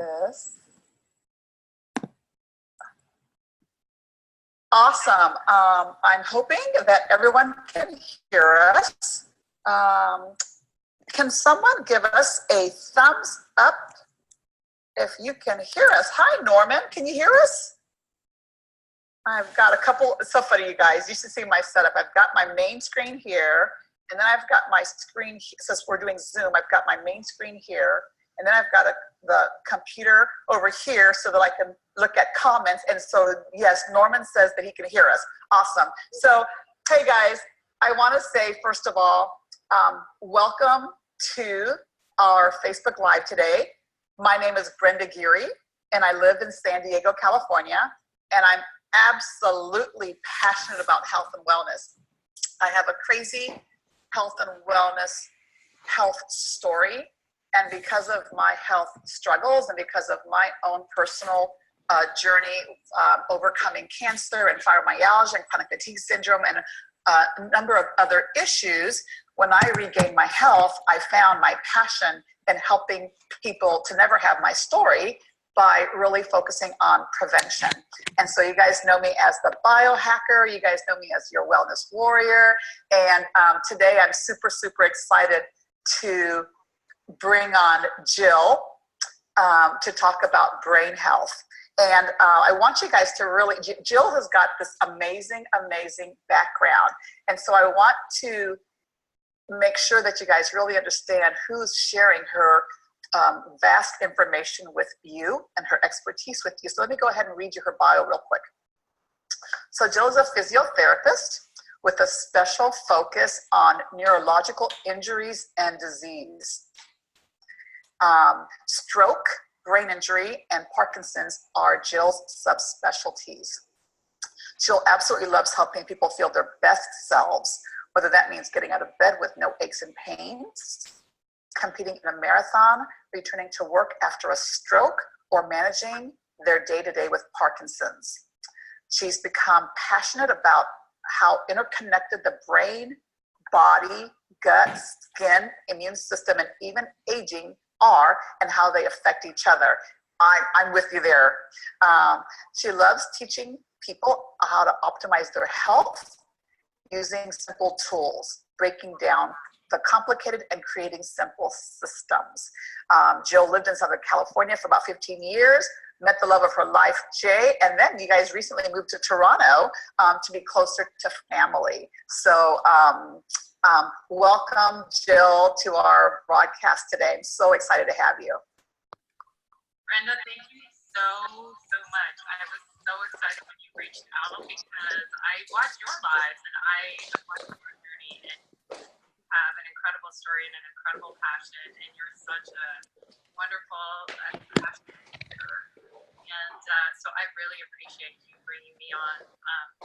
this. Awesome. I'm hoping that everyone can hear us. Can someone give us a thumbs up if you can hear us? Hi, Norman. Can you hear us? I've got a couple. It's so funny, you guys. You should see my setup. I've got my main screen here, and then I've got my screen, since we're doing Zoom, I've got my main screen here, and then I've got the computer over here so that I can look at comments. And so, yes, Norman says that he can hear us. Awesome. So, hey guys, I want to say, first of all, welcome to our Facebook Live today. My name is Brenda Geary, and I live in San Diego, California, and I'm absolutely passionate about health and wellness. I have a crazy health and wellness story, and because of my health struggles and because of my own personal journey overcoming cancer and fibromyalgia and chronic fatigue syndrome and a number of other issues, when I regained my health, I found my passion in helping people to never have my story by really focusing on prevention. And so you guys know me as the biohacker, you guys know me as your wellness warrior, and today I'm super, super excited to bring on Jill to talk about brain health. And I want you guys to really, Jill has got this amazing, amazing background. And so I want to make sure that you guys really understand who's sharing her vast information with you and her expertise with you. So let me go ahead and read you her bio real quick. So Jill is a physiotherapist with a special focus on neurological injuries and disease. Stroke, brain injury, and Parkinson's are Jill's subspecialties. Jill absolutely loves helping people feel their best selves, whether that means getting out of bed with no aches and pains, competing in a marathon, returning to work after a stroke, or managing their day-to-day with Parkinson's. She's become passionate about how interconnected the brain, body, gut, skin, immune system, and even aging are and how they affect each other. I'm with you there. She loves teaching people how to optimize their health using simple tools, breaking down the complicated and creating simple systems. Jill lived in Southern California for about 15 years, met the love of her life, Jay, and then you guys recently moved to Toronto to be closer to family. So welcome, Jill, to our broadcast today. I'm so excited to have you. Brenda, thank you so much. I was so excited when you reached out because I watched your lives and I watched your journey, and you have an incredible story and an incredible passion, and you're such a wonderful passionate leader. And so I really appreciate you bringing me on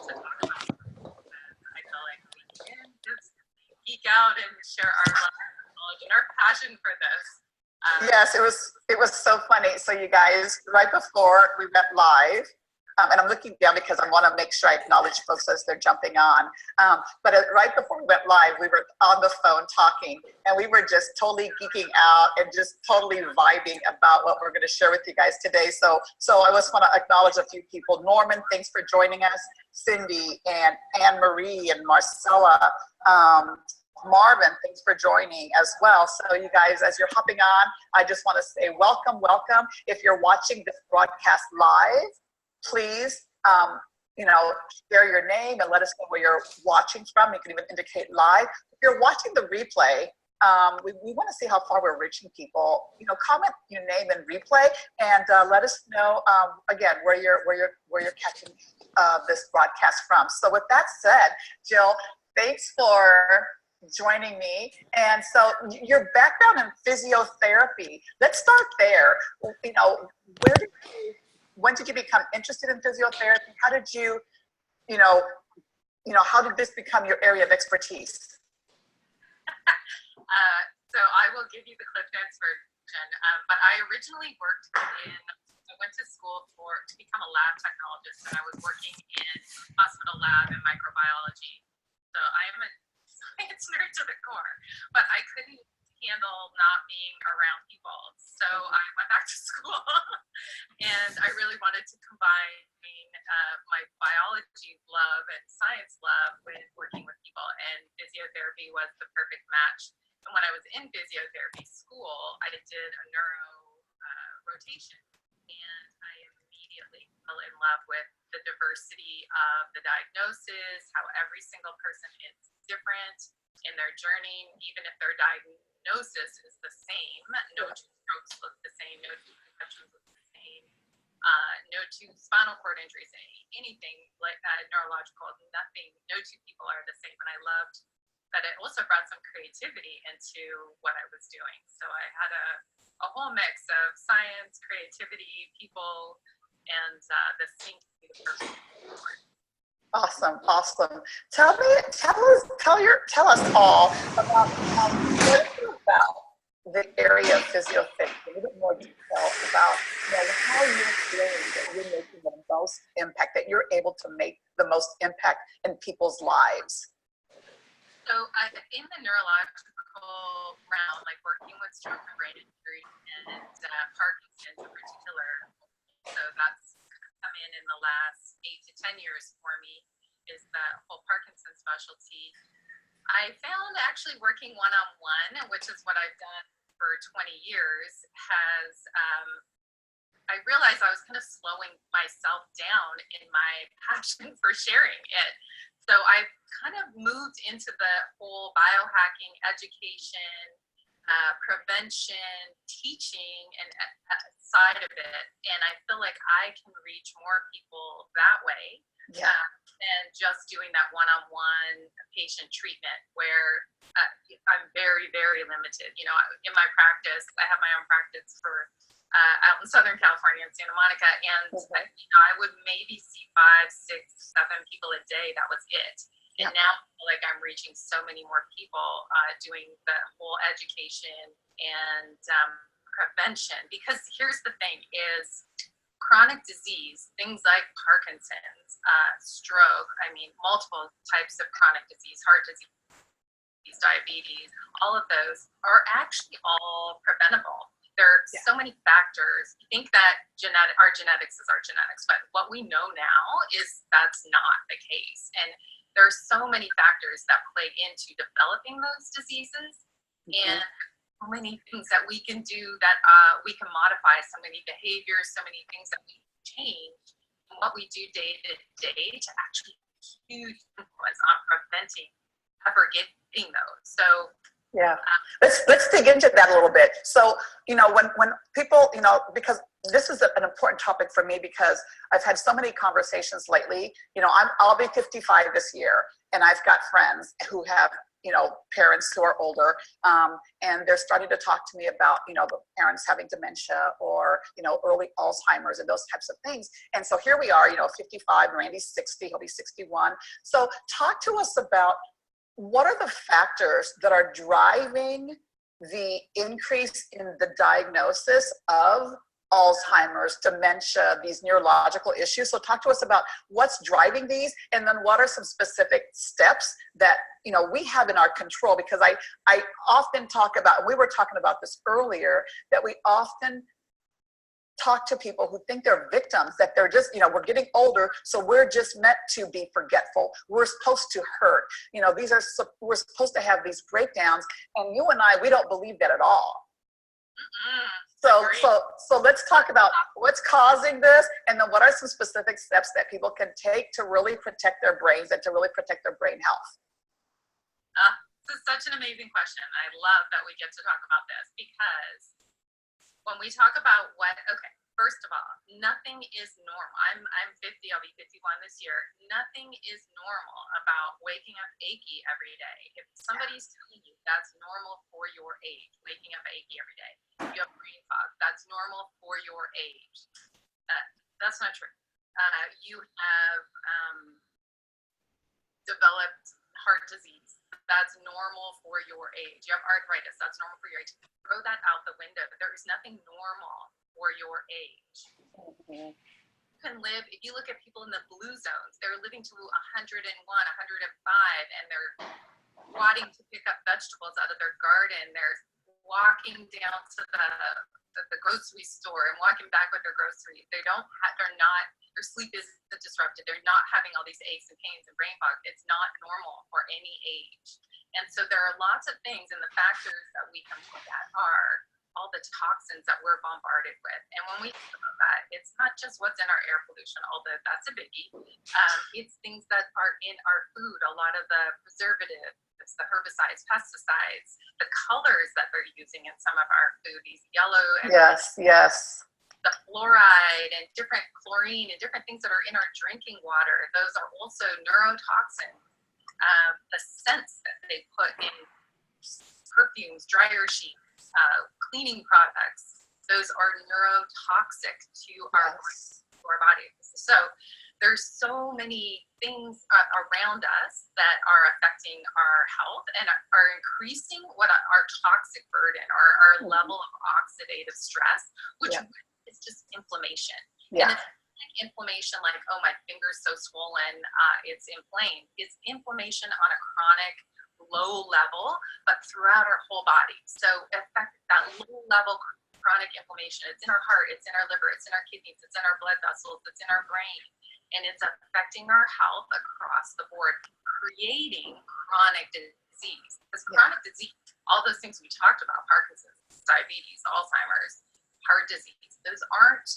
to talk about it. I feel like we can just geek out and share our knowledge and our passion for this. Yes, it was so funny. So you guys, right before we went live, and I'm looking down because I want to make sure I acknowledge folks as they're jumping on. But right before we went live, we were on the phone talking, and we were just totally geeking out and just totally vibing about what we're going to share with you guys today. So I just want to acknowledge a few people. Norman, thanks for joining us. Cindy and Anne Marie and Marcella. Marvin, thanks for joining as well. So you guys, as you're hopping on, I just want to say welcome, welcome. If you're watching this broadcast live, please, share your name and let us know where you're watching from. You can even indicate live. If you're watching the replay, we want to see how far we're reaching people. Comment your name and replay, and let us know again where you're catching this broadcast from. So with that said, Jill, thanks for joining me. And so your background in physiotherapy, let's start there. When did you become interested in physiotherapy? How did you, how did this become your area of expertise? So I will give you the Cliff Notes version, but I originally I went to school to become a lab technologist, and I was working in hospital lab and microbiology. So I am a science nerd to the core, but I couldn't handle not being around people. So I went back to school and I really wanted to combine my biology love and science love with working with people, and physiotherapy was the perfect match. And when I was in physiotherapy school, I did a neuro rotation, and I immediately fell in love with the diversity of the diagnosis, how every single person is different in their journey, even if their diagnosis is the same. No two strokes look the same, no two concussions look the same, no two spinal cord injuries, anything like that, neurological, nothing, no two people are the same. And I loved that it also brought some creativity into what I was doing. So I had a whole mix of science, creativity, people, and this seemed to be the perfect sport. Awesome, awesome. Tell us all about the area of physiotherapy, a little bit more detail about how you're feeling that you're making the most impact, that you're able to make the most impact in people's lives. So in the neurological realm, like working with stroke and brain injury and Parkinson's in particular, so that's come in the last 8 to 10 years for me, is that whole Parkinson specialty. I found actually working one-on-one, which is what I've done for 20 years, has I realized I was kind of slowing myself down in my passion for sharing it. So I kind of moved into the whole biohacking education, prevention, teaching, and side of it. And I feel like I can reach more people that way than just doing that one-on-one patient treatment where I'm very, very limited. In my practice, I have my own practice for out in Southern California in Santa Monica, and I would maybe see 5, 6, 7 people a day. That was it. And now I feel like I'm reaching so many more people doing the whole education and prevention. Because here's the thing is chronic disease, things like Parkinson's, stroke, multiple types of chronic disease, heart disease, diabetes, all of those are actually all preventable. There are so many factors. You think that our genetics is our genetics, but what we know now is that's not the case. And there are so many factors that play into developing those diseases, and so many things that we can do, that we can modify, so many behaviors, so many things that we can change, and what we do day to day to actually huge influence on preventing ever getting those. So let's dig into that a little bit. So when people, because this is an important topic for me, because I've had so many conversations lately. I'll be 55 this year, and I've got friends who have parents who are older, and they're starting to talk to me about the parents having dementia or early Alzheimer's and those types of things. And so here we are, 55, Randy's 60, he'll be 61. So talk to us about what are the factors that are driving the increase in the diagnosis of Alzheimer's, dementia, these neurological issues. So talk to us about what's driving these, and then what are some specific steps that we have in our control. Because I often talk about, we were talking about this earlier, that we often talk to people who think they're victims, that they're just, we're getting older, so we're just meant to be forgetful. We're supposed to hurt. We're supposed to have these breakdowns, and you and I, we don't believe that at all. So let's talk about what's causing this, and then what are some specific steps that people can take to really protect their brains and to really protect their brain health. This is such an amazing question. I love that we get to talk about this, because when we talk about first of all, nothing is normal. I'm 50, I'll be 51 this year. Nothing is normal about waking up achy every day. If somebody's telling you that's normal for your age, waking up achy every day, you have brain fog, that's normal for your age. That's not true. You have developed heart disease. That's normal for your age. You have arthritis. That's normal for your age. Throw that out the window. There is nothing normal for your age. You can live, if you look at people in the blue zones, they're living to 101, 105, and they're wanting to pick up vegetables out of their garden. They're walking down to the grocery store and walking back with their groceries. They're not, their sleep isn't disrupted. They're not having all these aches and pains and brain fog. It's not normal for any age. And so there are lots of things, and the factors that we can look at are all the toxins that we're bombarded with. And when we think about that, it's not just what's in our air pollution, although that's a biggie. It's things that are in our food, a lot of the preservatives, the herbicides, pesticides, the colors that they're using in some of our food, these yellow and the fluoride and different chlorine and different things that are in our drinking water. Those are also neurotoxins. The scents that they put in perfumes, dryer sheets, cleaning products, those are neurotoxic to our bodies. So there's so many things around us that are affecting our health and are increasing what our toxic burden or our level of oxidative stress, which is just inflammation. And it's like inflammation, like, oh, my finger's so swollen, it's inflamed. It's inflammation on a chronic low level, but throughout our whole body. So that low level chronic inflammation, it's in our heart, it's in our liver, it's in our kidneys, it's in our blood vessels, it's in our brain, and it's affecting our health across the board, creating chronic disease. Because chronic disease, all those things we talked about, Parkinson's, diabetes, Alzheimer's, heart disease, those aren't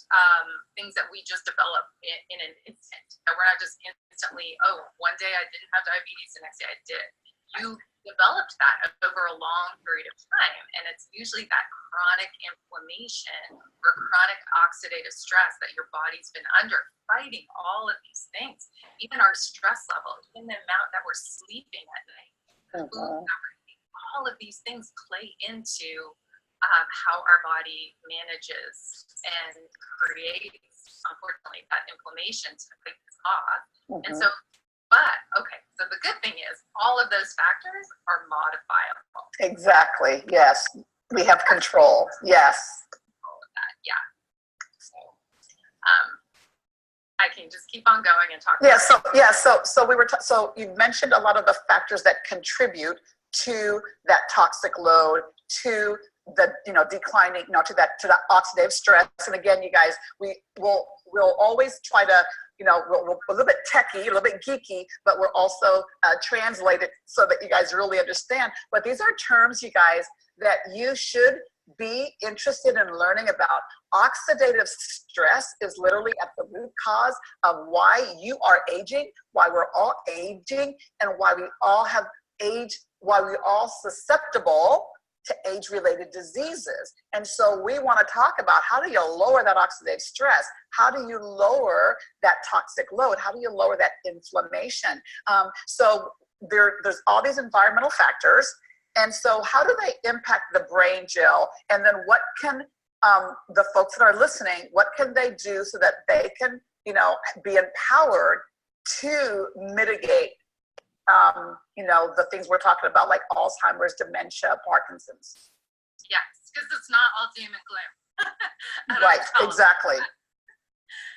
things that we just develop in an instant. That we're not just instantly, oh, one day I didn't have diabetes, the next day I did. You developed that over a long period of time, and it's usually that chronic inflammation or chronic oxidative stress that your body's been under, fighting all of these things, even our stress level, even the amount that we're sleeping at night, all of these things play into how our body manages and creates, unfortunately, that inflammation to fight this off. And so so the good thing is all of those factors are modifiable. Exactly. Yes. We have control. Yes. Yeah. So, I can just keep on going and talk. So you mentioned a lot of the factors that contribute to that toxic load, to the declining, to that oxidative stress. And again, you guys, we'll always try to, we're a little bit techie, a little bit geeky, but we're also translate it so that you guys really understand. But these are terms, you guys, that you should be interested in learning about. Oxidative stress is literally at the root cause of why you are aging, why we're all aging, and why we all have why we're all susceptible to age-related diseases. And so we want to talk about, how do you lower that oxidative stress? How do you lower that toxic load? How do you lower that inflammation? So there's all these environmental factors. And so how do they impact the brain, Jill? And then what can the folks that are listening, what can they do so that they can, be empowered to mitigate the things we're talking about, like Alzheimer's, dementia, Parkinson's? Yes, because it's not all doom and gloom. Right, exactly.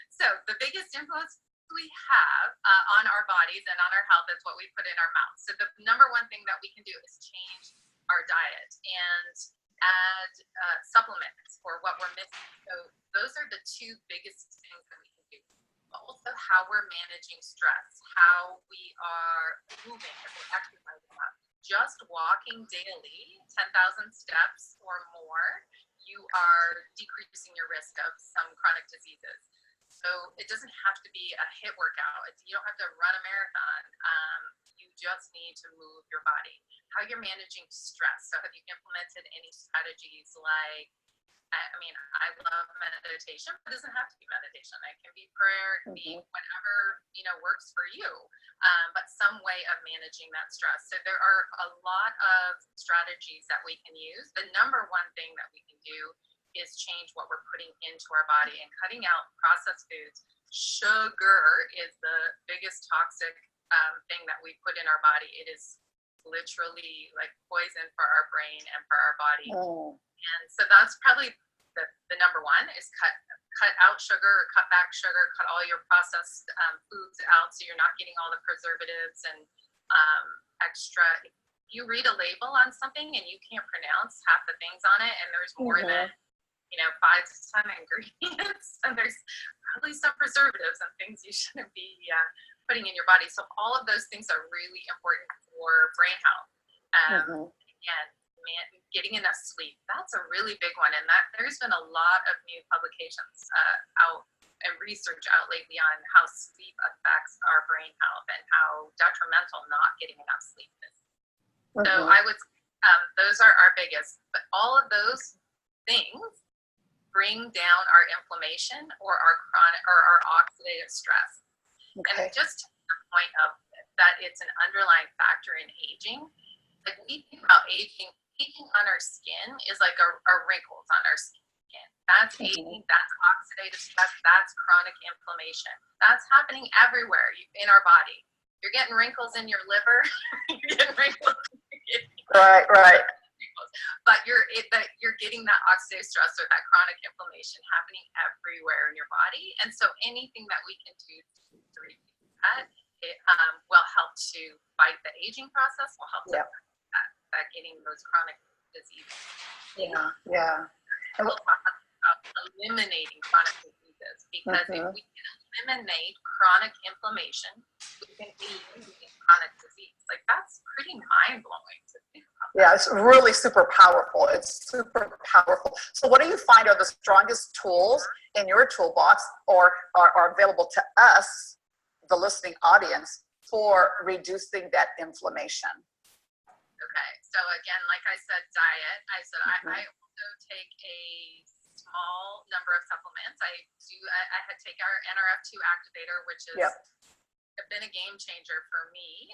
So the biggest influence we have on our bodies and on our health is what we put in our mouth. So the number one thing that we can do is change our diet and add supplements for what we're missing. So those are the two biggest things that we can do. Also, how we're managing stress, how we are moving, if we're exercising enough. Just walking daily, 10,000 steps or more, you are decreasing your risk of some chronic diseases. So it doesn't have to be a HIIT workout. You don't have to run a marathon. You just need to move your body. How you're managing stress. So have you implemented any strategies like, I love meditation, but it doesn't have to be meditation. It can be prayer, it can be whatever, works for you, but some way of managing that stress. So there are a lot of strategies that we can use. The number one thing that we can do is change what we're putting into our body and cutting out processed foods. Sugar is the biggest toxic thing that we put in our body. It is literally like poison for our brain and for our body. And so that's probably the number one, is cut out sugar, or cut back sugar, cut all your processed foods out, so you're not getting all the preservatives and extra you read a label on something and you can't pronounce half the things on it, and there's more than 5 to 10 ingredients, and there's probably some preservatives and things you shouldn't be putting in your body. So all of those things are really important for brain health. Again, getting enough sleep, that's a really big one, and that there's been a lot of new publications out and research out lately on how sleep affects our brain health and how detrimental not getting enough sleep is. So I would, those are our biggest, but all of those things bring down our inflammation or our chronic or our oxidative stress. And just to the point of that, it's an underlying factor in aging. Like we think about aging on our skin is like our wrinkles on our skin. That's aging, that's oxidative stress, that's chronic inflammation. That's happening everywhere in our body. You're getting wrinkles in your liver, you're getting wrinkles in your kidney. Right. But you're getting that oxidative stress or that chronic inflammation happening everywhere in your body. And so anything that we can do to reduce that, it will help to fight the aging process, will help to that getting those chronic diseases. Yeah. And we'll talk about eliminating chronic diseases, because if we can eliminate chronic inflammation, we can eliminate chronic disease. Like, that's pretty mind-blowing to think about. Yeah, it's really super powerful. It's super powerful. So what do you find are the strongest tools in your toolbox or are available to us, the listening audience, for reducing that inflammation? Okay, so again, like I said, diet. I also take a small number of supplements. I had take our NRF2 activator, which has been a game changer for me.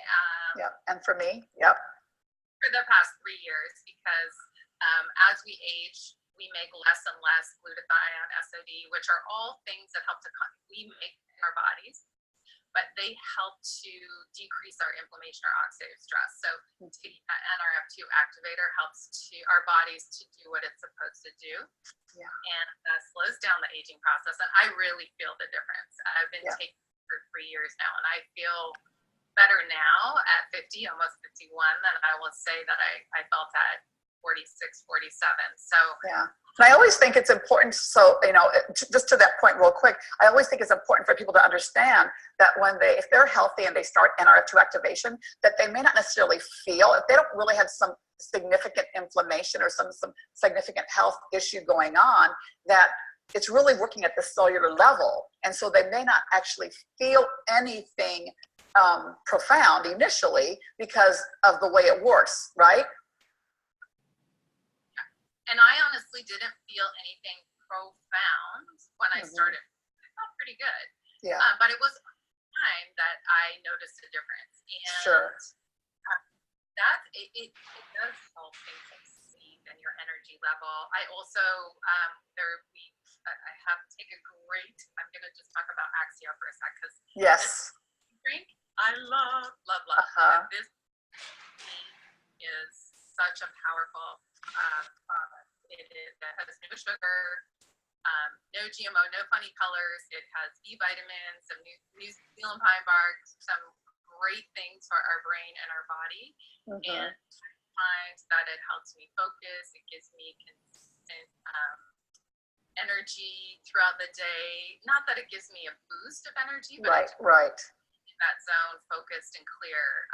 And for me, for the past 3 years, because as we age, we make less and less glutathione, SOD, which are all things that help we make in our bodies, but they help to decrease our inflammation or oxidative stress. So taking that NRF2 activator helps our bodies to do what it's supposed to do, and slows down the aging process. And I really feel the difference. I've been taking it for 3 years now, and I feel better now at 50, almost 51, than I will say that I felt at 46, 47. So and I always think it's important. So, just to that point real quick, I always think it's important for people to understand that if they're healthy and they start NRF2 activation, that they may not necessarily feel, if they don't really have some significant inflammation or some significant health issue going on, that it's really working at the cellular level. And so they may not actually feel anything profound initially because of the way it works, right? And I honestly didn't feel anything profound when I started. I felt pretty good. But it was time that I noticed a difference. And it does help things like sleep and your energy level. I also I have to take I'm going to just talk about Axio for a sec, because this drink I love. This is such a powerful product. It has no sugar, no GMO, no funny colors. It has B vitamins, some New Zealand pine bark, some great things for our brain and our body. And I find that it helps me focus. It gives me consistent energy throughout the day. Not that it gives me a boost of energy, but in that zone, focused and clear,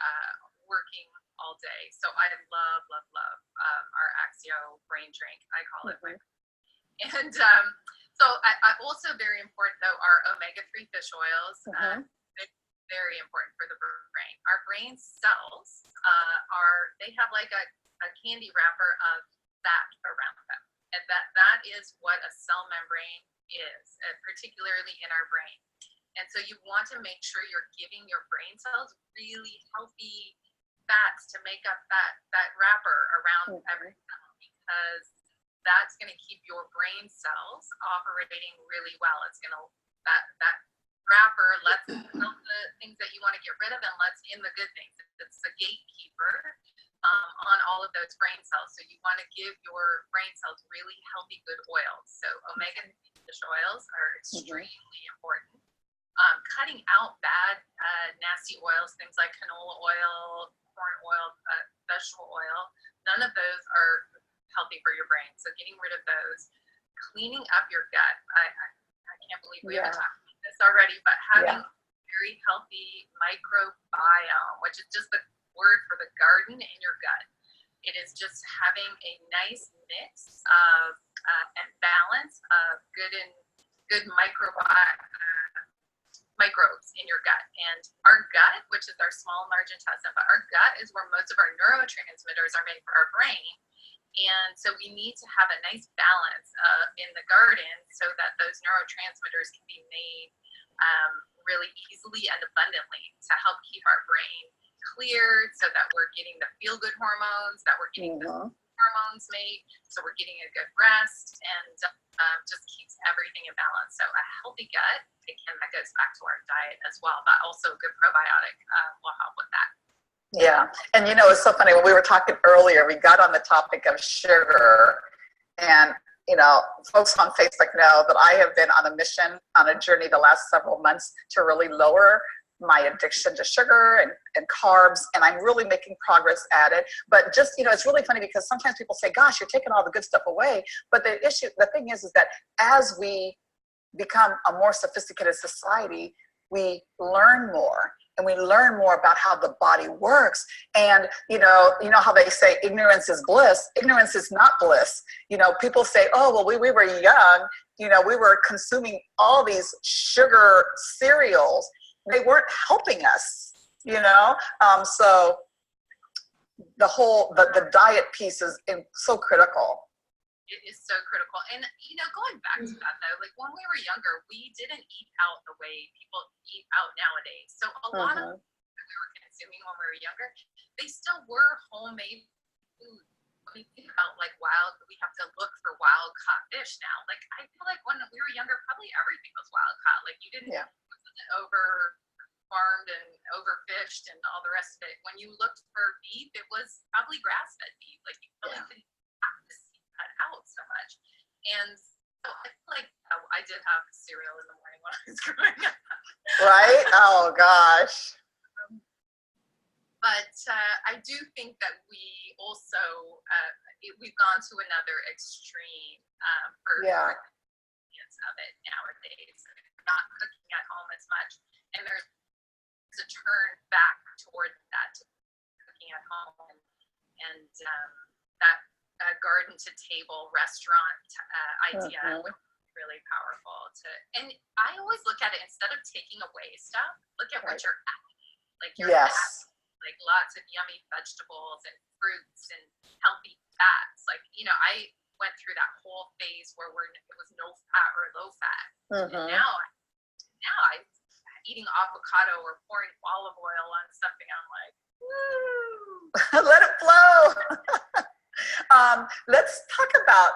working all day. So I love our Axio brain drink. I call it my. And so I also, very important though, our omega-3 fish oils. Very important for the brain. Our brain cells they have like a candy wrapper of fat around them, and that is what a cell membrane is, particularly in our brain. And so you want to make sure you're giving your brain cells really healthy fats to make up that wrapper around every cell, because that's going to keep your brain cells operating really well. It's going to that wrapper lets the things that you want to get rid of and lets in the good things. It's the gatekeeper on all of those brain cells. So you want to give your brain cells really healthy, good oils. So omega-3 fish oils are extremely important. cutting out bad, nasty oils, things like canola oil, corn oil, vegetable oil. None of those are healthy for your brain. So getting rid of those, cleaning up your gut. I can't believe we haven't talked about this already, but having a very healthy microbiome, which is just the word for the garden in your gut. It is just having a nice mix of and balance of good microbes in your gut. And our gut, which is our small and large intestine, but our gut is where most of our neurotransmitters are made for our brain. And so we need to have a nice balance in the garden so that those neurotransmitters can be made really easily and abundantly to help keep our brain cleared, so that we're getting the feel-good hormones, that we're getting the hormones made, so we're getting a good rest, and just keeps everything in balance. So a healthy gut, again, that goes back to our diet as well, but also a good probiotic will help with that. Yeah. And it's so funny, when we were talking earlier, we got on the topic of sugar, and folks on Facebook know that I have been on a mission, on a journey the last several months to really lower my addiction to sugar and carbs, and I'm really making progress at it. But just, it's really funny because sometimes people say, gosh, you're taking all the good stuff away. But the thing is that as we become a more sophisticated society, we learn more. And we learn more about how the body works. And, you know how they say ignorance is bliss. Ignorance is not bliss. People say, oh, well, we were young. We were consuming all these sugar cereals. They weren't helping us, so the diet piece is so critical. It is so critical. And, going back to that, though, like when we were younger, we didn't eat out the way people eat out nowadays. So a lot of what we were consuming when we were younger, they still were homemade food. When we think about we have to look for wild caught fish now. Like, I feel like when we were younger, probably everything was wild caught. Like, you didn't over farmed and overfished and all the rest of it. When you looked for beef, it was probably grass-fed beef. Like, you really didn't have to see that out so much. And so I feel like I did have cereal in the morning when I was growing up. Right? Oh, gosh. But I do think that we also, we've gone to another extreme for of it nowadays. We're not cooking at home as much. And there's a turn back toward that, cooking at home, and that garden to table restaurant idea would be really powerful. And I always look at it, instead of taking away stuff, look at what you're adding. Like you're adding, like lots of yummy vegetables and fruits and healthy fats. Like, I went through that whole phase where it was no fat or low fat. And now I'm eating avocado or pouring olive oil on something. I'm like, woo! Let it flow. Let's talk about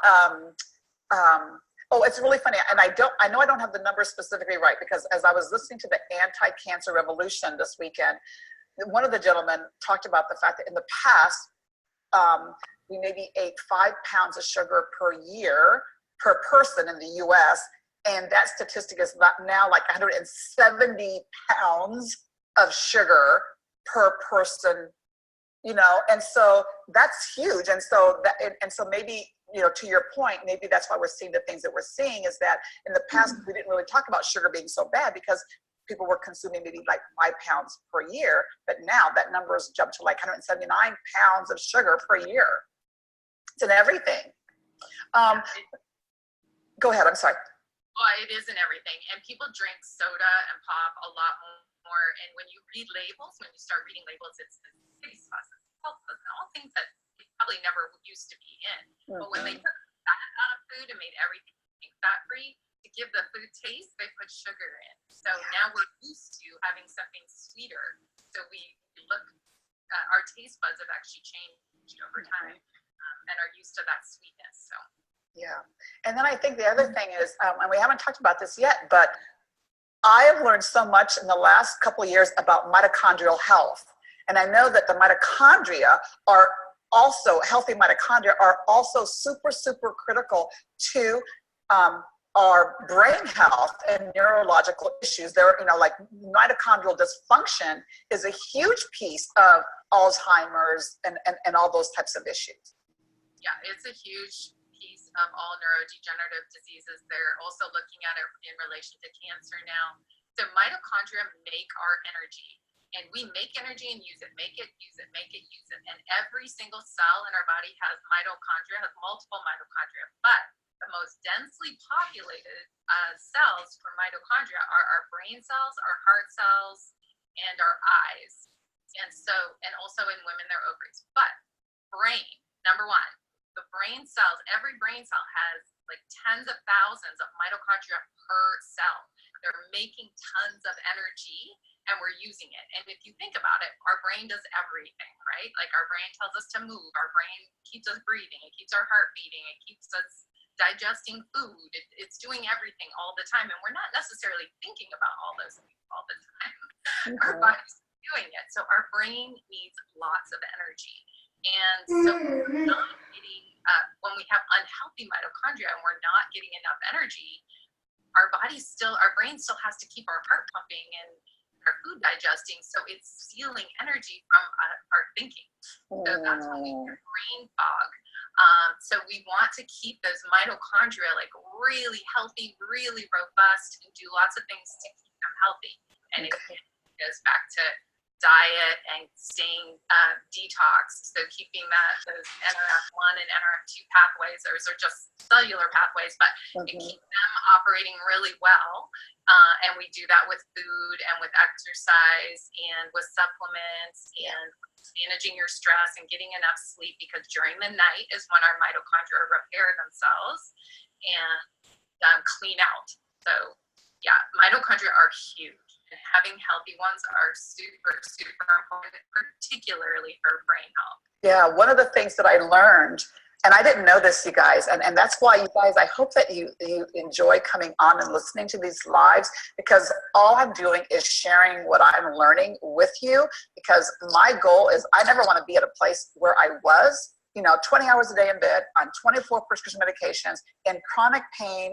it's really funny, and I know I don't have the numbers specifically right, because as I was listening to the anti-cancer revolution this weekend, one of the gentlemen talked about the fact that in the past we maybe ate 5 pounds of sugar per year per person in the US, and that statistic is now like 170 pounds of sugar per person, and so that's huge. And so maybe, to your point, maybe that's why we're seeing the things that we're seeing, is that in the past we didn't really talk about sugar being so bad because people were consuming maybe like 5 pounds per year, but now that number has jumped to like 179 pounds of sugar per year. It's in everything. Go ahead, I'm sorry. Well, it is in everything. And people drink soda and pop a lot more. And when you read labels, when you start reading labels, it's the taste sauces, and all things that they probably never used to be in. But when they took fat out of food and made everything fat-free, to give the food taste, they put sugar in. So now we're used to having something sweeter. So we look, our taste buds have actually changed over time and are used to that sweetness. So. Yeah. And then I think the other thing is, and we haven't talked about this yet, but I have learned so much in the last couple of years about mitochondrial health. And I know that the mitochondria are also, healthy mitochondria are also super, super critical to our brain health and neurological issues. There, like mitochondrial dysfunction is a huge piece of Alzheimer's and all those types of issues. Yeah, it's a huge piece of all neurodegenerative diseases. They're also looking at it in relation to cancer now. So mitochondria make our energy, and we make energy and use it, make it, use it, make it, use it. And every single cell in our body has mitochondria, has multiple mitochondria. But the most densely populated cells for mitochondria are our brain cells, our heart cells, and our eyes. And also in women, their ovaries. But brain, number one, the brain cells, every brain cell has like tens of thousands of mitochondria per cell. They're making tons of energy and we're using it. And if you think about it, our brain does everything, right? Like our brain tells us to move, our brain keeps us breathing, it keeps our heart beating, it keeps us digesting food. It's doing everything all the time. And we're not necessarily thinking about all those things all the time. Mm-hmm. Our body's doing it. So our brain needs lots of energy. And so we're not getting, when we have unhealthy mitochondria and we're not getting enough energy, our brain still has to keep our heart pumping and our food digesting. So it's stealing energy from our thinking. So that's when we hear brain fog. So we want to keep those mitochondria like really healthy, really robust, and do lots of things to keep them healthy. And it goes back to diet and staying detoxed, so keeping those NRF1 and NRF2 pathways, those are just cellular pathways, but it keeps them operating really well. And we do that with food and with exercise and with supplements and managing your stress and getting enough sleep, because during the night is when our mitochondria repair themselves and clean out. So yeah, mitochondria are huge. And having healthy ones are super, super important, particularly for brain health. Yeah, one of the things that I learned, and I didn't know this, you guys, and that's why you guys, I hope that you enjoy coming on and listening to these lives, because all I'm doing is sharing what I'm learning with you, because my goal is I never want to be at a place where I was, 20 hours a day in bed on 24 prescription medications, in chronic pain,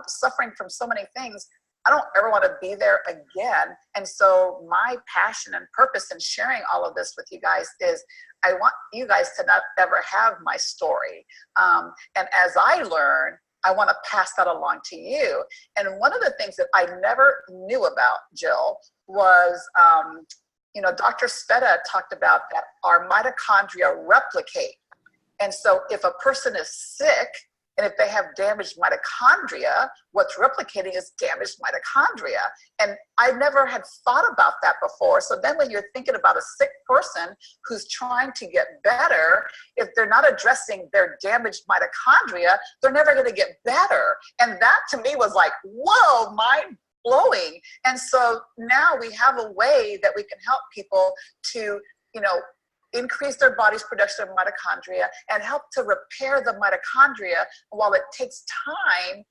suffering from so many things. I don't ever want to be there again. And so my passion and purpose in sharing all of this with you guys is I want you guys to not ever have my story. And as I learn, I want to pass that along to you. And one of the things that I never knew about, Jill, was, Dr. Speta talked about that our mitochondria replicate. And so if a person is sick, and if they have damaged mitochondria, what's replicating is damaged mitochondria. And I never had thought about that before. So then when you're thinking about a sick person who's trying to get better, if they're not addressing their damaged mitochondria, they're never going to get better. And that to me was like, whoa, mind blowing. And so now we have a way that we can help people to, increase their body's production of mitochondria and help to repair the mitochondria. While it takes time,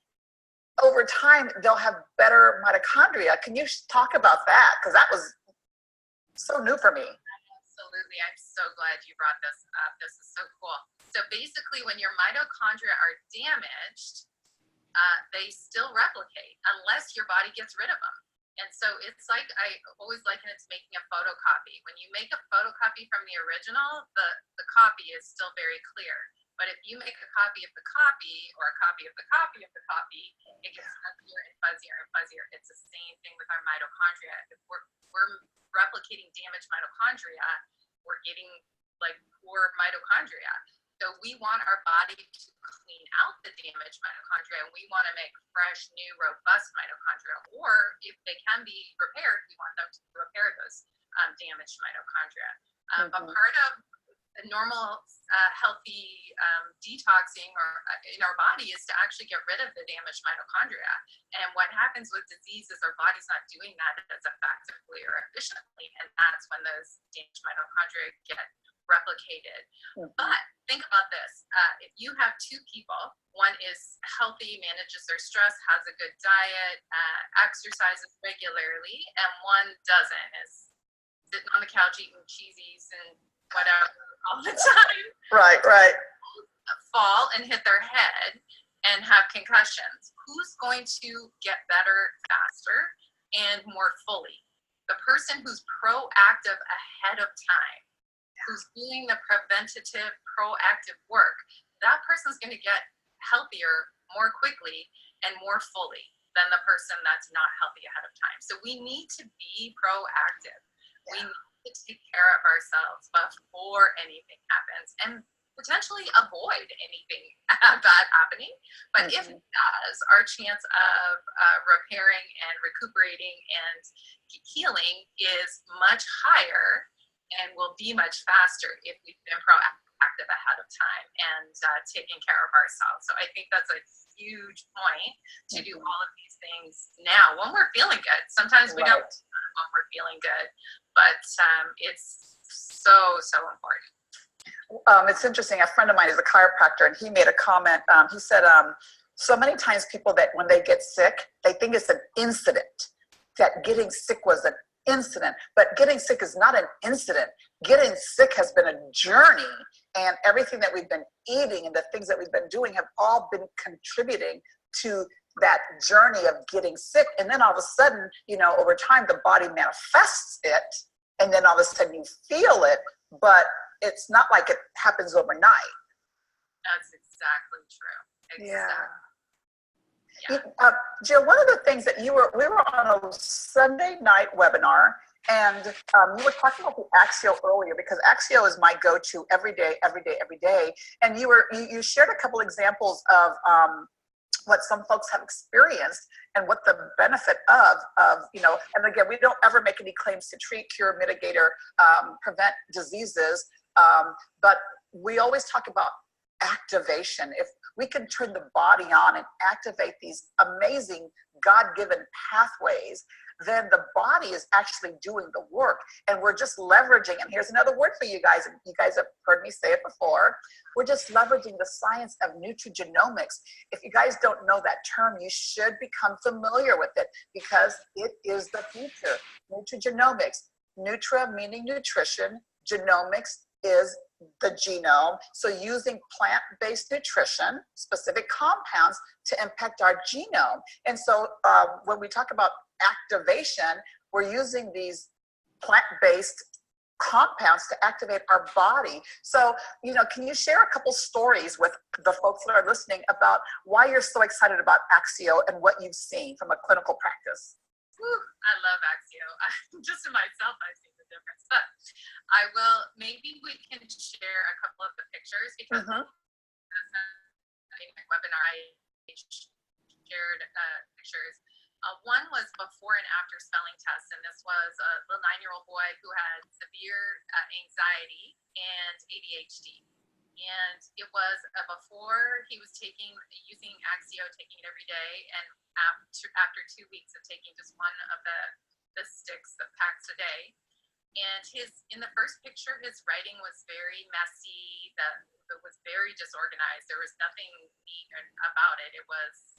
over time, they'll have better mitochondria. Can you talk about that? Because that was so new for me. Absolutely. I'm so glad you brought this up. This is so cool. So basically, when your mitochondria are damaged, they still replicate unless your body gets rid of them. And so it's like, I always liken it to making a photocopy. When you make a photocopy from the original, the copy is still very clear. But if you make a copy of the copy, or a copy of the copy of the copy, it gets fuzzier and fuzzier and fuzzier. It's the same thing with our mitochondria. If we're replicating damaged mitochondria, we're getting like poor mitochondria. So we want our body to clean out the damaged mitochondria, and we want to make fresh, new, robust mitochondria. Or if they can be repaired, we want them to repair those damaged mitochondria. But part of the normal healthy detoxing in our body is to actually get rid of the damaged mitochondria. And what happens with disease is our body's not doing that as effectively or efficiently, and that's when those damaged mitochondria get replicated. But think about this. If you have two people, one is healthy, manages their stress, has a good diet, exercises regularly, and one doesn't, is sitting on the couch eating cheesies and whatever all the time. Right. Fall and hit their head. and have concussions. Who's going to get better faster and more fully? The person who's proactive ahead of time, who's doing the preventative, proactive work, that person's going to get healthier more quickly and more fully than the person that's not healthy ahead of time. So we need to be proactive. We need to take care of ourselves before anything happens and potentially avoid anything bad happening. But if it does, our chance of repairing and recuperating and healing is much higher and will be much faster if we've been proactive ahead of time and taking care of ourselves. So I think that's a huge point to do all of these things now when we're feeling good. Sometimes we don't when we're feeling good, but it's so important. It's interesting. A friend of mine is a chiropractor, and he made a comment. He said, so many times people that when they get sick, they think it's an incident, that getting sick was an incident, but getting sick is not an incident. Getting sick has been a journey, and everything that we've been eating and the things that we've been doing have all been contributing to that journey of getting sick. And then all of a sudden, over time, the body manifests it, and then all of a sudden you feel it, but it's not like it happens overnight. That's exactly true. Exactly. Yeah. Jill, one of the things that we were on a Sunday night webinar, and you were talking about the Axio earlier, because Axio is my go-to every day. And you shared a couple examples of what some folks have experienced and what the benefit of, and again, we don't ever make any claims to treat, cure, mitigate, or prevent diseases, but we always talk about activation. If we can turn the body on and activate these amazing God-given pathways, then the body is actually doing the work, and we're just leveraging, and here's another word for you guys, and you guys have heard me say it before, we're just leveraging the science of nutrigenomics. If you guys don't know that term, you should become familiar with it, because it is the future. Nutrigenomics, nutra meaning nutrition, genomics is the genome. So using plant-based nutrition, specific compounds to impact our genome. And so when we talk about activation, we're using these plant-based compounds to activate our body. So, can you share a couple stories with the folks that are listening about why you're so excited about Axio and what you've seen from a clinical practice? I love Axio. Just in myself, I've seen the difference. But maybe we can share a couple of the pictures, because in my webinar, I shared pictures. One was before and after spelling tests, and this was a little 9-year-old boy who had severe anxiety and ADHD. And it was before he was using Axio, taking it every day, and after 2 weeks of taking just one of the sticks, the packs a day. And in the first picture, his writing was very messy. It was very disorganized. There was nothing neat about it. It was,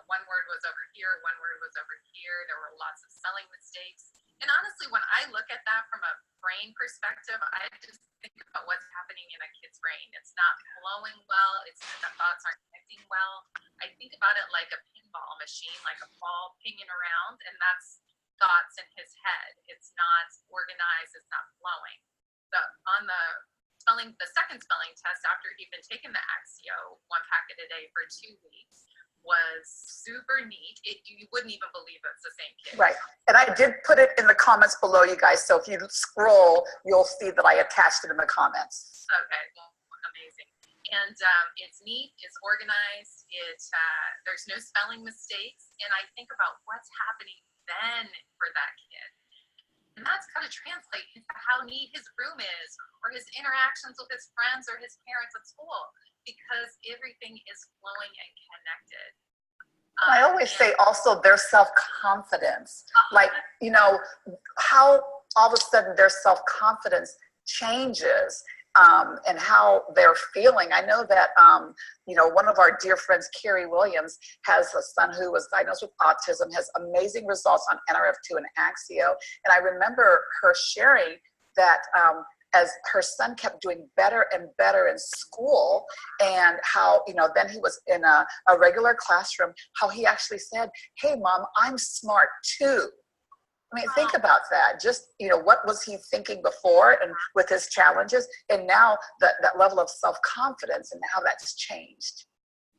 one word was over here, one word was over here. There were lots of spelling mistakes. And honestly, when I look at that from a brain perspective, I just think about what's happening in a kid's brain. It's not flowing well. The thoughts aren't connecting well. I think about it like a pinball machine, like a ball pinging around, and that's thoughts in his head. It's not organized. It's not flowing. On the second spelling test, after he'd been taking the Axio, 1 packet a day for 2 weeks, was super neat. You wouldn't even believe it's the same kid. Right. And I did put it in the comments below, you guys. So if you scroll, you'll see that I attached it in the comments. Okay. Well, amazing. And it's neat. It's organized. There's no spelling mistakes. And I think about what's happening then for that kid. And that's got to translate into how neat his room is, or his interactions with his friends or his parents at school, because everything is flowing and connected. I always say also their self-confidence, like, how all of a sudden their self-confidence changes, and how they're feeling. I know that, one of our dear friends, Carrie Williams, has a son who was diagnosed with autism, has amazing results on NRF2 and Axio. And I remember her sharing that as her son kept doing better and better in school, and how, then he was in a regular classroom, how he actually said, "Hey, Mom, I'm smart too." I mean, think about that. Just, what was he thinking before and with his challenges, and now that level of self-confidence and how that's changed.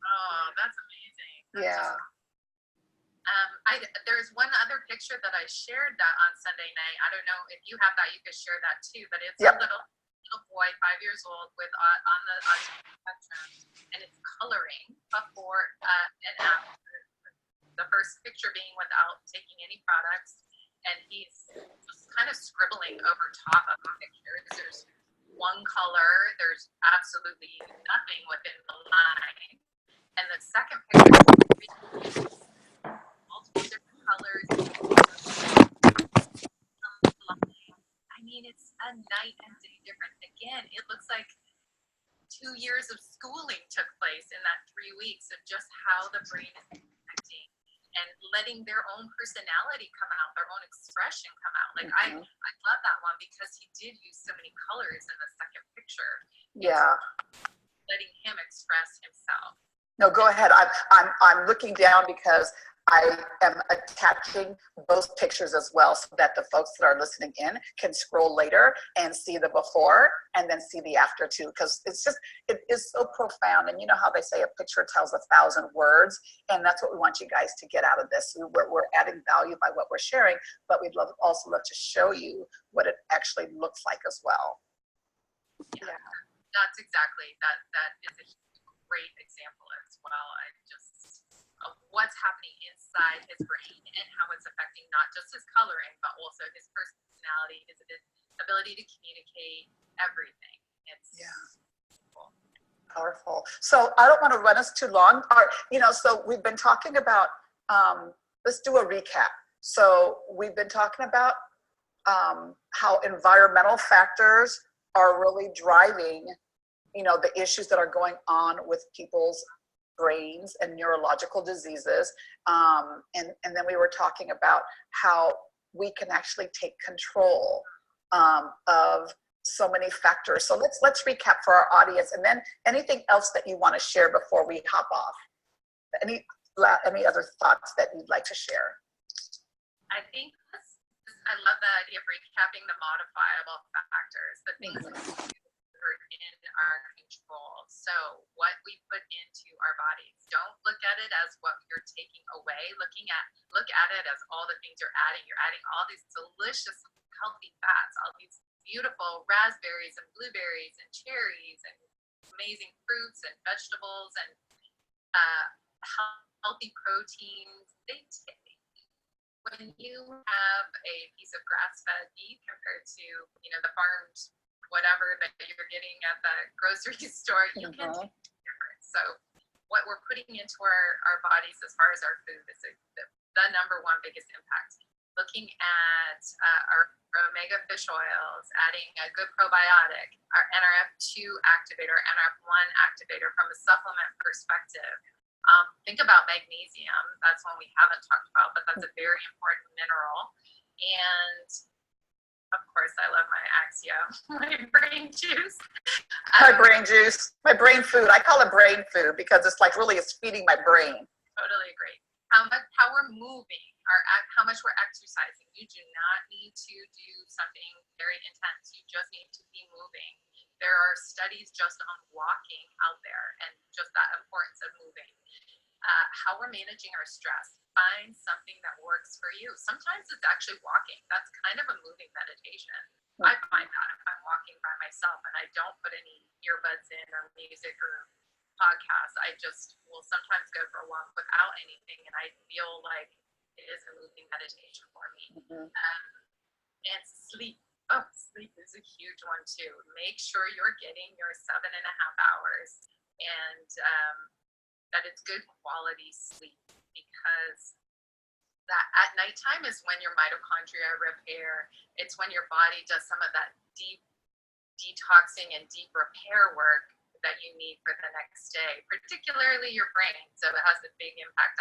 Oh, that's amazing. Yeah. There's one other picture that I shared that on Sunday night. I don't know if you have that, you could share that too, but it's Yep. a little boy, 5 years old, with on the autism spectrum, and it's coloring before and after. The first picture being without taking any products, and he's just kind of scribbling over top of the pictures. There's one color, there's absolutely nothing within the line. And the second picture, multiple different colors. I mean, it's a night and day difference. Again, it looks like 2 years of schooling took place in that 3 weeks of just how the brain is acting and letting their own personality come out, their own expression come out. Like, I love that one because he did use so many colors in the second picture. Yeah. Letting him express himself. No, go ahead. I'm looking down because I am attaching both pictures as well, so that the folks that are listening in can scroll later and see the before and then see the after too, because it is so profound. And you know how they say a picture tells 1,000 words, and that's what we want you guys to get out of this. We're adding value by what we're sharing, but we'd also love to show you what it actually looks like as well. Yeah. That's exactly that is a great example as well. Of what's happening inside his brain and how it's affecting not just his coloring, but also his personality, his ability to communicate, everything. It's cool. Powerful. So I don't want to run us too long. So we've been talking about, let's do a recap. So we've been talking about how environmental factors are really driving, the issues that are going on with people's brains and neurological diseases. And then we were talking about how we can actually take control of so many factors. So let's recap for our audience, and then anything else that you want to share before we hop off. Any other thoughts that you'd like to share? I think I love the idea of recapping the modifiable factors, the things that are in our control. So what we put into our bodies, don't look at it as what you're taking away. Look at it as all the things you're adding. You're adding all these delicious, healthy fats, all these beautiful raspberries and blueberries and cherries and amazing fruits and vegetables and healthy proteins. When you have a piece of grass-fed beef compared to, the farmed whatever that you're getting at the grocery store, you can taste the difference. So what we're putting into our bodies as far as our food is the number one biggest impact. Looking at our omega fish oils, adding a good probiotic, our NRF2 activator, NRF1 activator from a supplement perspective. Think about magnesium. That's one we haven't talked about, but that's a very important mineral. And of course, I love my Axia, my brain juice. My brain juice, my brain food. I call it brain food because it's like really it's feeding my brain. Totally agree. How we're moving, how much we're exercising. You do not need to do something very intense. You just need to be moving. There are studies just on walking out there and just that importance of moving. How we're managing our stress. Find something that works for you. Sometimes it's actually walking. That's kind of a moving meditation. I find that if I'm walking by myself and I don't put any earbuds in or music or podcasts, I just will sometimes go for a walk without anything, and I feel like it is a moving meditation for me. And sleep. Oh, sleep is a huge one too. Make sure you're getting your 7.5 hours, and that it's good quality sleep, because that at nighttime is when your mitochondria repair. It's when your body does some of that deep detoxing and deep repair work that you need for the next day, particularly your brain. So it has a big impact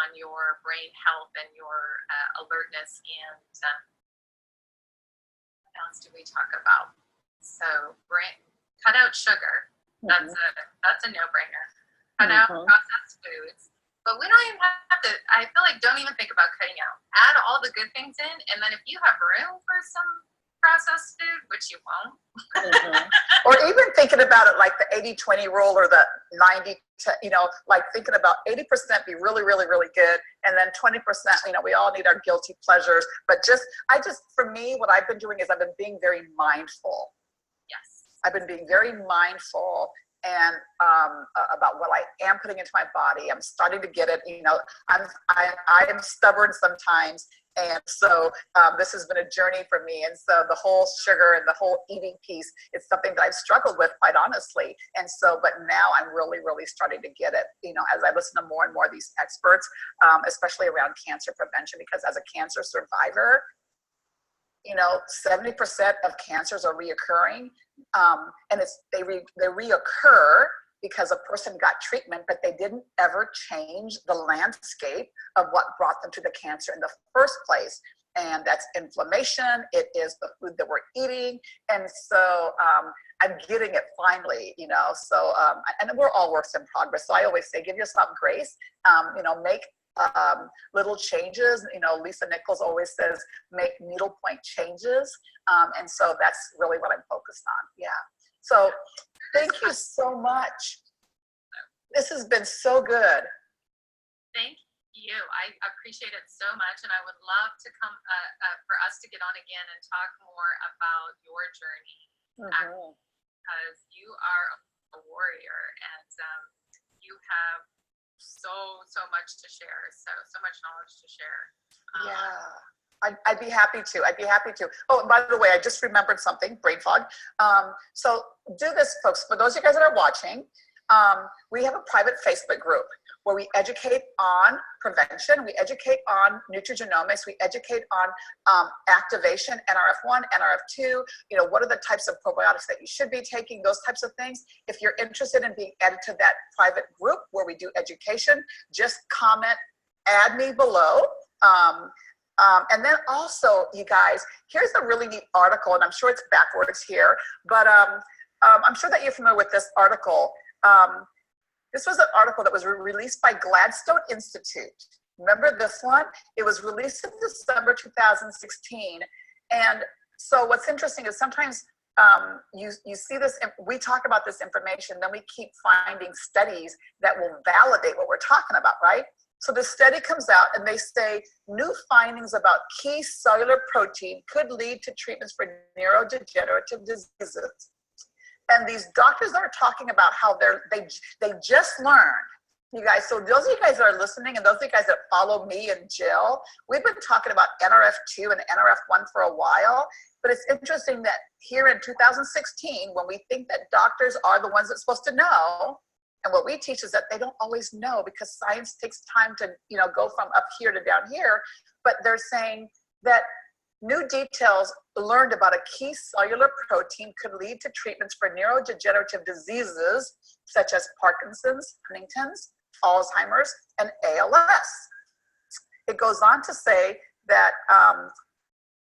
on your brain health and your alertness. And what else do we talk about? So cut out sugar. That's a no-brainer. Cut out processed foods. But we don't even have to, I feel like, don't even think about cutting out. Add all the good things in, and then if you have room for some processed food, which you won't. Or even thinking about it like the 80-20 rule, or the 90, like thinking about 80% be really, really, really good. And then 20%, we all need our guilty pleasures. But for me, what I've been doing is I've been being very mindful. Yes. I've been being very mindful and about what I am putting into my body. I'm starting to get it. I am stubborn sometimes, and so this has been a journey for me. And so the whole sugar and the whole eating piece is something that I've struggled with, quite honestly. And so, but now I'm really, really starting to get it. As I listen to more and more of these experts, especially around cancer prevention, because as a cancer survivor, 70% of cancers are reoccurring, and they reoccur because a person got treatment, but they didn't ever change the landscape of what brought them to the cancer in the first place. And that's inflammation. It is the food that we're eating. And so I'm getting it finally, so, and we're all works in progress. So I always say, give yourself grace, make little changes. Lisa Nichols always says, make needlepoint changes. And so that's really what I'm focused on. Yeah. So thank you so much. This has been so good. Thank you. I appreciate it so much. And I would love to come for us to get on again and talk more about your journey, because you are a warrior, and you have so much to share, so much knowledge to share. I'd be happy to. Oh, and by the way, I just remembered something, brain fog. So do this, folks. For those of you guys that are watching, we have a private Facebook group where we educate on prevention, we educate on nutrigenomics, we educate on activation, NRF1, NRF2, what are the types of probiotics that you should be taking, those types of things. If you're interested in being added to that private group where we do education, just comment, add me below. And then also, you guys, here's a really neat article, and I'm sure it's backwards here, but I'm sure that you're familiar with this article. This was an article that was released by Gladstone Institute. Remember this one? It was released in December 2016. And so what's interesting is sometimes you see this, we talk about this information, then we keep finding studies that will validate what we're talking about, right? So the study comes out and they say new findings about key cellular protein could lead to treatments for neurodegenerative diseases. And these doctors are talking about how they just learned, you guys. So those of you guys that are listening, and those of you guys that follow me and Jill, we've been talking about NRF2 and NRF1 for a while. But it's interesting that here in 2016, when we think that doctors are the ones that's supposed to know, and what we teach is that they don't always know, because science takes time to, go from up here to down here. But they're saying that new details learned about a key cellular protein could lead to treatments for neurodegenerative diseases such as Parkinson's, Huntington's, Alzheimer's, and ALS. It goes on to say that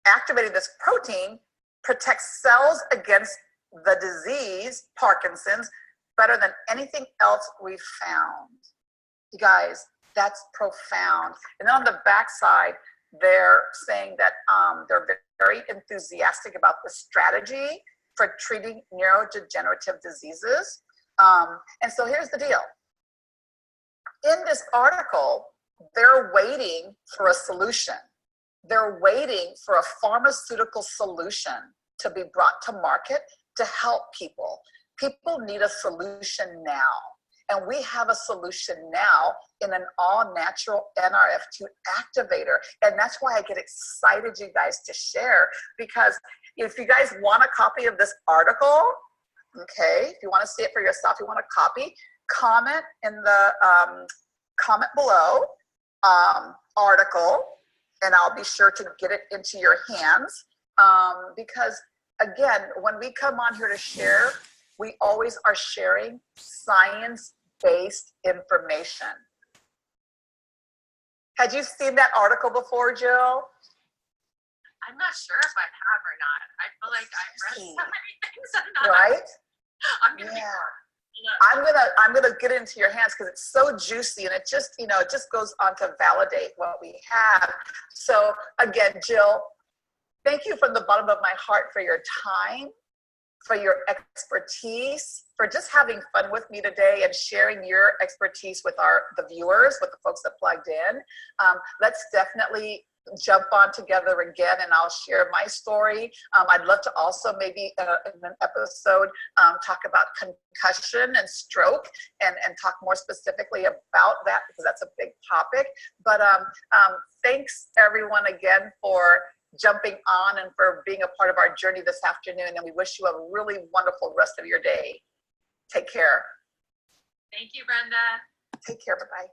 activating this protein protects cells against the disease, Parkinson's, better than anything else we've found. You guys, that's profound. And then on the backside, they're saying that they're very enthusiastic about the strategy for treating neurodegenerative diseases. And so here's the deal. In this article, they're waiting for a solution. They're waiting for a pharmaceutical solution to be brought to market to help people. People need a solution now. And we have a solution now in an all-natural NRF2 activator. And that's why I get excited, you guys, to share. Because if you guys want a copy of this article, okay, if you want to see it for yourself, you want a copy, comment in the comment below article, and I'll be sure to get it into your hands. Because, again, when we come on here to share, we always are sharing science-based information. Had you seen that article before, Jill? I'm not sure if I have or not. I feel like I've read so many things. Right? I'm gonna Yeah. be I'm gonna get into your hands because it's so juicy, and it just, you know, it just goes on to validate what we have. So again, Jill, thank you from the bottom of my heart for your time, for your expertise, for just having fun with me today and sharing your expertise with the viewers, with the folks that plugged in. Let's definitely jump on together again, and I'll share my story. I'd love to also maybe in an episode talk about concussion and stroke and talk more specifically about that, because that's a big topic. But thanks everyone again for jumping on and for being a part of our journey this afternoon, and we wish you a really wonderful rest of your day. Take care. Thank you, Brenda. Take care. Bye-bye.